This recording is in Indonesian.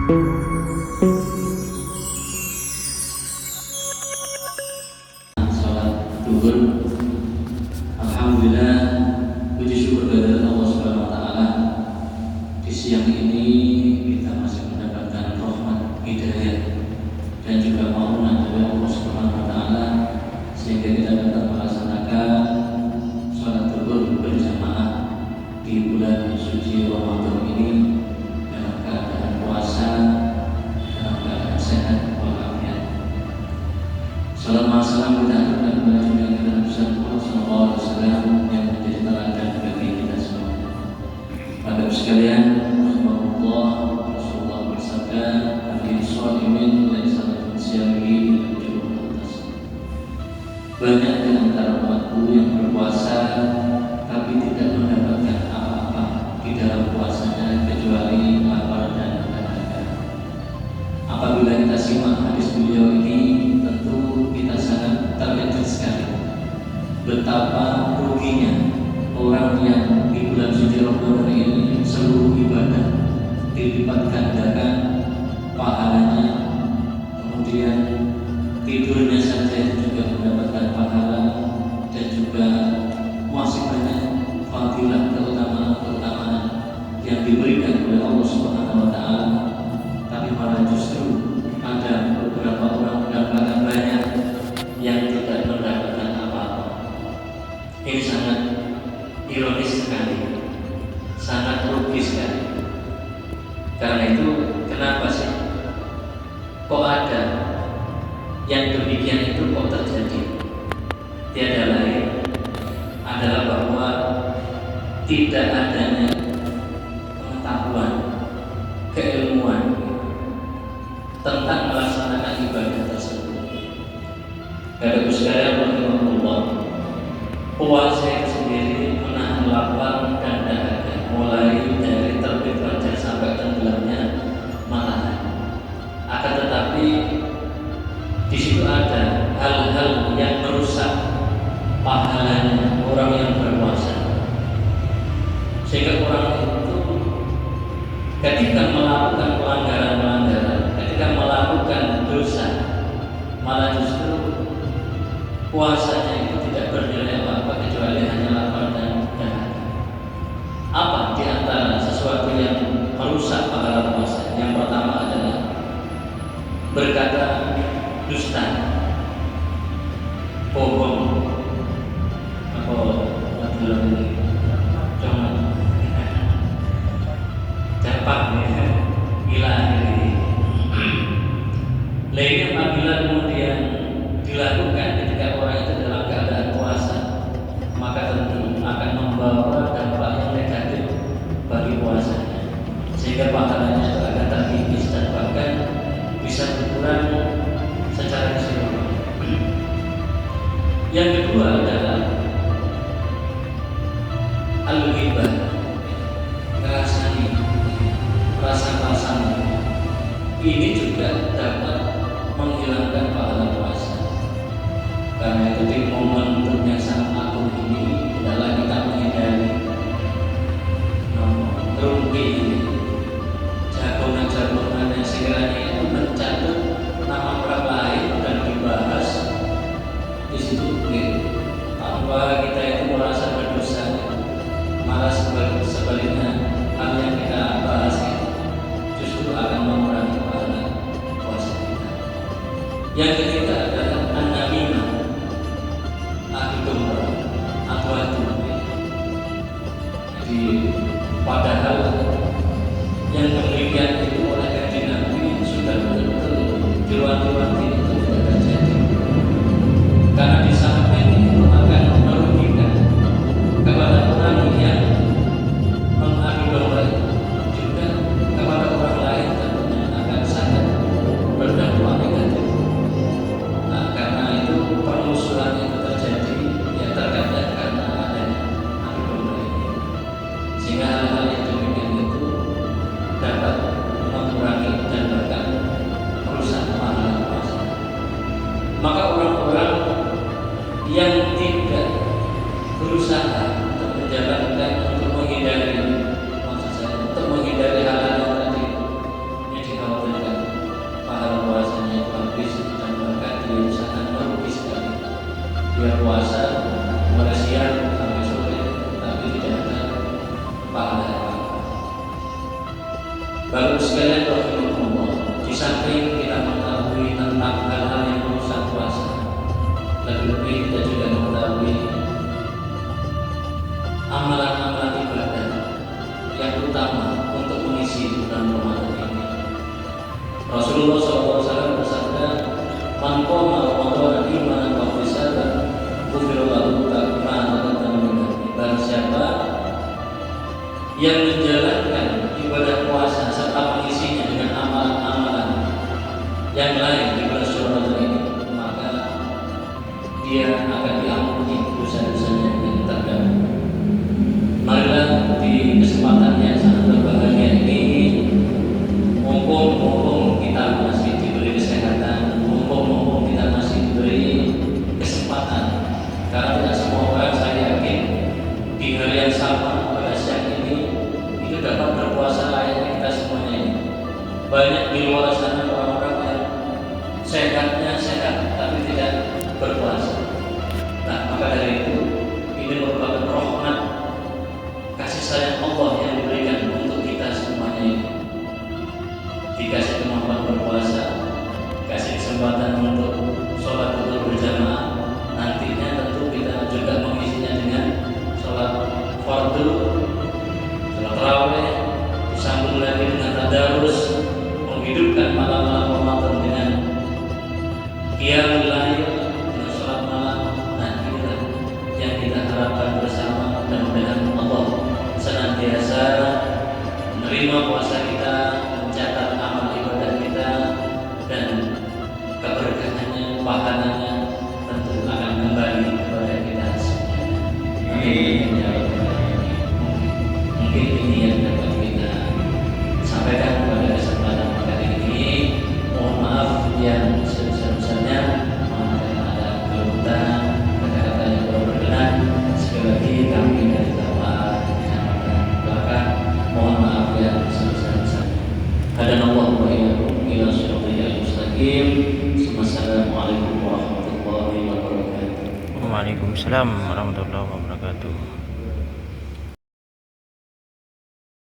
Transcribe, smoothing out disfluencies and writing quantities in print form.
Salat duhur. Alhamdulillah, puji syukur kepada Allah Subhanahu wa taala. Di siang ini kita masih mendapatkan rahmat, hidayah dan juga maunan dari Allah Subhanahu wa taala sehingga kita dapat melaksanakan salat duhur berjamaah di bulan suci Ramadan ini dalam keadaan puasa, dalam keadaan sehat walafiat. Salam salam kita aturkan kepada junjungan kita Nabi sallallahu alaihi wasallam yang menjadi teladan bagi kita semua. Bapak sekalian, rahmatullah, Rasulullah bersabda, "Al shaimin laisa lahu siyamihi illa ju'un atas." Banyak di antara umatku yang berpuasa tapi tidak mendapatkan apa-apa di dalam puasanya kecuali lapar dan dahaga. Apabila kita simak hadis beliau ini, tentu kita sangat terkejut sekali betapa ruginya orang yang di bulan suci Ramadan ini seluruh ibadah dilipat gandakan pahalanya, kemudian tidurnya saja itu juga mendapatkan pahala, dan juga masih banyak fadilah keutamaan yang diberikan oleh Allah Subhanahu wa taala. Tapi malah justru ada beberapa orang, dan bahkan banyak yang tidak mendapatkan apa-apa. Ini sangat ironis sekali, sangat rugi sekali. Karena itu, kenapa sih kok ada yang demikian itu kok terjadi? Tiada lain adalah bahwa tidak adanya pengetahuan, keilmuan tentang melaksanakan ibadah tersebut. Bapak sekalian, rahimahullah, puasa itu sendiri menahan lapar dan dahaga mulai dari terbit fajar sampai tenggelamnya matahari. Akan tetapi di situ ada hal-hal yang merusak pahalanya orang yang berpuasa, sehingga orang itu ketika melakukan pelanggaran-pelanggaran, ketika melakukan dosa, malah justru puasanya itu tidak bernilai apa-apa kecuali hanya lapar dan dahaga. Apa di antara sesuatu yang merusak pahala puasa? Yang pertama adalah berkata dusta, bohong, atau dalam ini cuma cepat gila ini. Lainnya apabila kemudian dilakukan ketika orang itu dalam keadaan puasa, maka tentu akan membawa dampak yang negatif bagi puasanya, sehingga pahalanya itu akan terkikis dan bahkan bisa berkurang secara keseluruhan. Yang kedua adalah al-ghibah, ngerasani, rasa-rasanya. Ini juga dapat menghilangkan pahala puasa. Karena itu di momen yang sangat agung ini adalah kita menghindari rumpi, jagongan-jagongan yang sekiranya itu mencatut nama orang lain dan dibahas di situ, tanpa kita itu merasa berdosa, malah sebaliknya hal yang kita bahas itu justru akan mengurangi pahala puasa kita. Yang ketiga adalah an-namimah, adu domba, adu. Jadi padahal yang demikian itu oleh kanjeng Nabi sudah betul-betul diwanti-wanti itu tidak terjadi. Karena di samping itu akan merugikan kepada orang yang mengadu domba itu, juga kepada orang lain tentunya akan sangat berdampak negatif. Nah, karena itu permusuhan itu terjadi ya terkadang karena adanya adu domba ini, sehingga hal-hal yang demikian Bapak sekalian rahimakumullah, di samping kita mengetahui tentang hal-hal yang merusak puasa, lebih-lebih kita juga mengetahui amalan-amalan ibadah yang utama untuk mengisi bulan Ramadan ini. Rasulullah SAW bersabda, "Man qama Ramadan imanan wa ihtisaban, ghufira lahu ma taqaddama min dhanbihi." Barang siapa yang menjalankan ibadah puasa serta mengisinya dengan amalan-amalan yang lain di bulan Ramadan ini, maka dia akan diampuni dosa-dosanya yang terdahulu. Marilah di kesempatan yang sangat berbahagia ini, mumpung kita masih diberi kesehatan, mumpung kita masih diberi kesempatan, karena tidak semua orang, saya yakin, di hari yang sama pada siang ini itu dapat berpuasa layaknya kita semuanya ini. Banyak di luar sana orang-orang yang sehatnya sehat tapi tidak berpuasa. Nah, maka dari itu ini merupakan rahmat kasih sayang Allah yang diberikan untuk kita semuanya ini. Dikasih kemampuan berpuasa, kasih kesempatan untuk sholat betul berjamaah. Nantinya tentu kita juga mengisinya dengan sholat fardu, sholat tarawih, disambung lagi dengan tadarus, menghidupkan malam-malam Ramadan dengan qiyamul lail, dengan sholat malam. Nah, inilah yang kita harapkan bersama. Mudah-mudahan Allah senantiasa menerima puasa kita, mencatat amal ibadah kita, dan keberkahannya, pahalanya tentu akan kembali kepada kita semuanya. Amin. Mungkin ini yang dapat kita sampaikan pada kesempatan kali ini. Mohon maaf yang sebesar-besarnya, ada kelupaan, kata-kata yang kurang berkenan. Sekali lagi kami dari Bapak Kecamatan Belakang mohon maaf yang sebesar-besarnya. Hadanallahu wa iyyakum ila shiratal mustaqim. Wassalamualaikum warahmatullahi wabarakatuh. Waalaikumsalam warahmatullahi wabarakatuh.